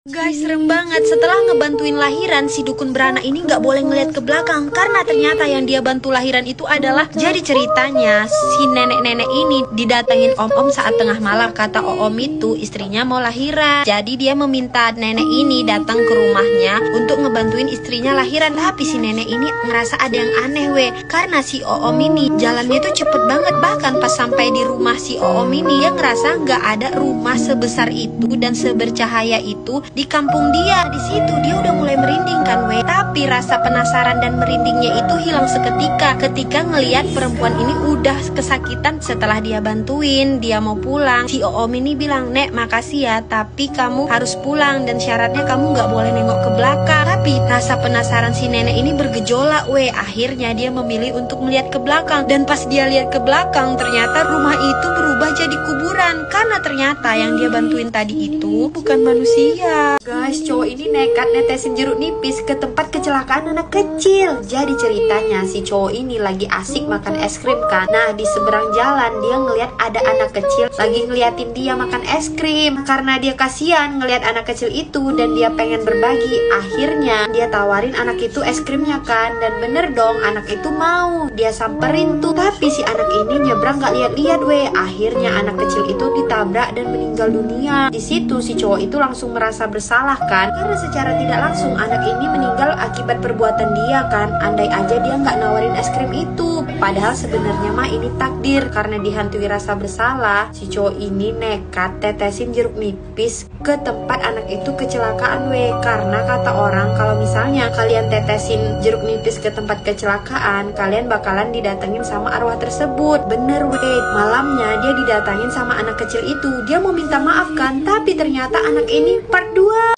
Guys, serem banget. Setelah ngebantuin lahiran, si dukun beranak ini nggak boleh ngeliat ke belakang karena ternyata yang dia bantu lahiran itu adalah, jadi ceritanya si nenek-nenek ini didatengin om-om saat tengah malam. Kata om itu istrinya mau lahiran, jadi dia meminta nenek ini datang ke rumahnya untuk ngebantuin istrinya lahiran. Tapi si nenek ini ngerasa ada yang aneh karena si om ini jalannya tuh cepet banget. Bahkan pas sampai di rumah si om ini, dia ngerasa nggak ada rumah sebesar itu dan sebercahaya itu di kampung dia. Di situ dia udah mulai merinding kan tapi rasa penasaran dan merindingnya itu hilang seketika ketika ngelihat perempuan ini udah kesakitan. Setelah dia bantuin, dia mau pulang, si om ini bilang, "Nek, makasih ya, tapi kamu harus pulang dan syaratnya kamu nggak boleh nengok ke belakang." Tapi rasa penasaran si nenek ini bergejolak akhirnya dia memilih untuk melihat ke belakang. Dan pas dia lihat ke belakang, ternyata rumah itu berubah jadi kuburan karena ternyata yang dia bantuin tadi itu bukan manusia. Guys, cowok ini nekat netesin jeruk nipis ke tempat kecelakaan anak kecil. Jadi ceritanya si cowok ini lagi asik makan es krim kan. Nah, di seberang jalan dia ngeliat ada anak kecil lagi ngeliatin dia makan es krim. Karena dia kasihan ngeliat anak kecil itu dan dia pengen berbagi, akhirnya dia tawarin anak itu es krimnya kan. Dan bener dong, anak itu mau. Dia samperin tuh, tapi si anak ini nyebrang gak lihat-lihat akhirnya anak kecil itu ditabrak dan meninggal dunia. Di situ si cowok itu langsung merasa bersalah kan, karena secara tidak langsung anak ini meninggal akibat perbuatan dia kan. Andai aja dia nggak nawarin es krim itu. Padahal sebenarnya mah ini takdir. Karena dihantui rasa bersalah, si cowok ini nekat tetesin jeruk nipis ke tempat anak itu kecelakaan Karena kata orang kalau misalnya kalian tetesin jeruk nipis ke tempat kecelakaan, kalian bakalan didatengin sama arwah tersebut. Bener malamnya dia didatangin sama anak kecil itu. Dia mau minta maaf kan, tapi ternyata anak ini part 2.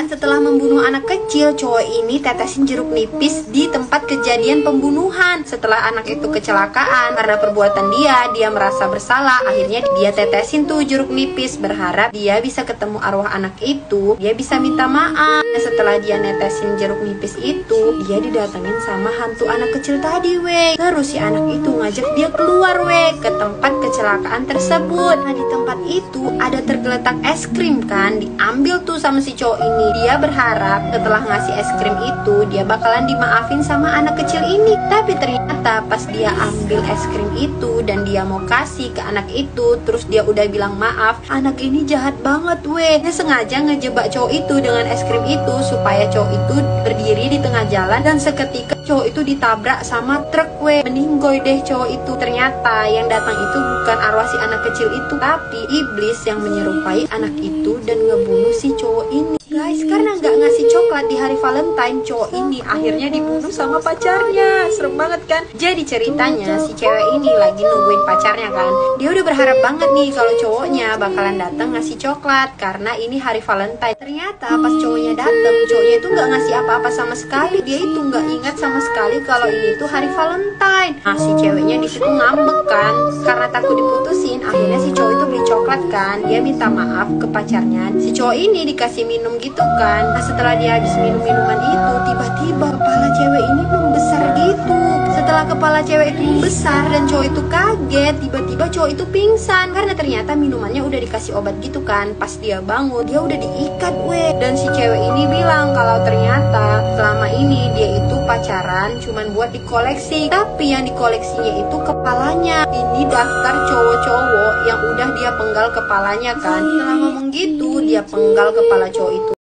Setelah membunuh anak kecil, cowok ini tetesin jeruk nipis di tempat kejadian pembunuhan. Setelah anak itu kecelakaan karena perbuatan dia merasa bersalah. Akhirnya dia tetesin tuh jeruk nipis, berharap dia bisa ketemu arwah anak itu, dia bisa minta maaf. Setelah dia netesin jeruk nipis itu, dia didatengin sama hantu anak kecil tadi Terus si anak itu ngajak dia keluar ke tempat kecelakaan tersebut. Nah, di tempat itu ada tergeletak es krim kan, diambil tuh sama si cowok ini. Dia berharap setelah ngasih es krim itu dia bakalan dimaafin sama anak kecil ini. Tapi ternyata pas dia ambil es krim itu dan dia mau kasih ke anak itu, terus dia udah bilang maaf, anak ini jahat banget dia sengaja ngejebak cowok itu dengan es krim itu supaya cowok itu berdiri di tengah jalan. Dan seketika cowok itu ditabrak sama truk meninggoy deh cowok itu. Ternyata yang datang itu bukan arwah si anak kecil itu, tapi iblis yang menyerupai anak itu dan ngebunuh si cowok ini. Guys, karena nggak ngasih coklat di hari Valentine, cowok ini akhirnya dibunuh sama pacarnya. Serem banget kan? Jadi ceritanya si cewek ini lagi nungguin pacarnya kan. Dia udah berharap banget nih kalau cowoknya bakalan datang ngasih coklat karena ini hari Valentine. Ternyata pas cowoknya datang, cowoknya itu nggak ngasih apa-apa sama sekali. Dia itu nggak ingat sama sekali kalau ini tuh hari Valentine. Nah, si ceweknya di situ ngambek kan karena takut diputusin. Akhirnya si cowok itu beli coklat kan. Dia minta maaf ke pacarnya. Si cowok ini dikasih minum gitu kan. Nah, setelah dia habis minum minuman itu, tiba-tiba kepala cewek ini membesar gitu. Setelah kepala cewek itu membesar dan cowok itu kaget, tiba-tiba cowok itu pingsan karena ternyata minumannya udah dikasih obat gitu kan. Pas dia bangun, dia udah diikat dan si cewek ini bilang kalau ternyata selama ini dia itu pacaran cuman buat dikoleksi, tapi yang dikoleksinya itu kepalanya. Ini daftar cowok-cowok yang udah dia penggal kepalanya kan. Setelah ngomong gitu, dia penggal kepala cowok itu.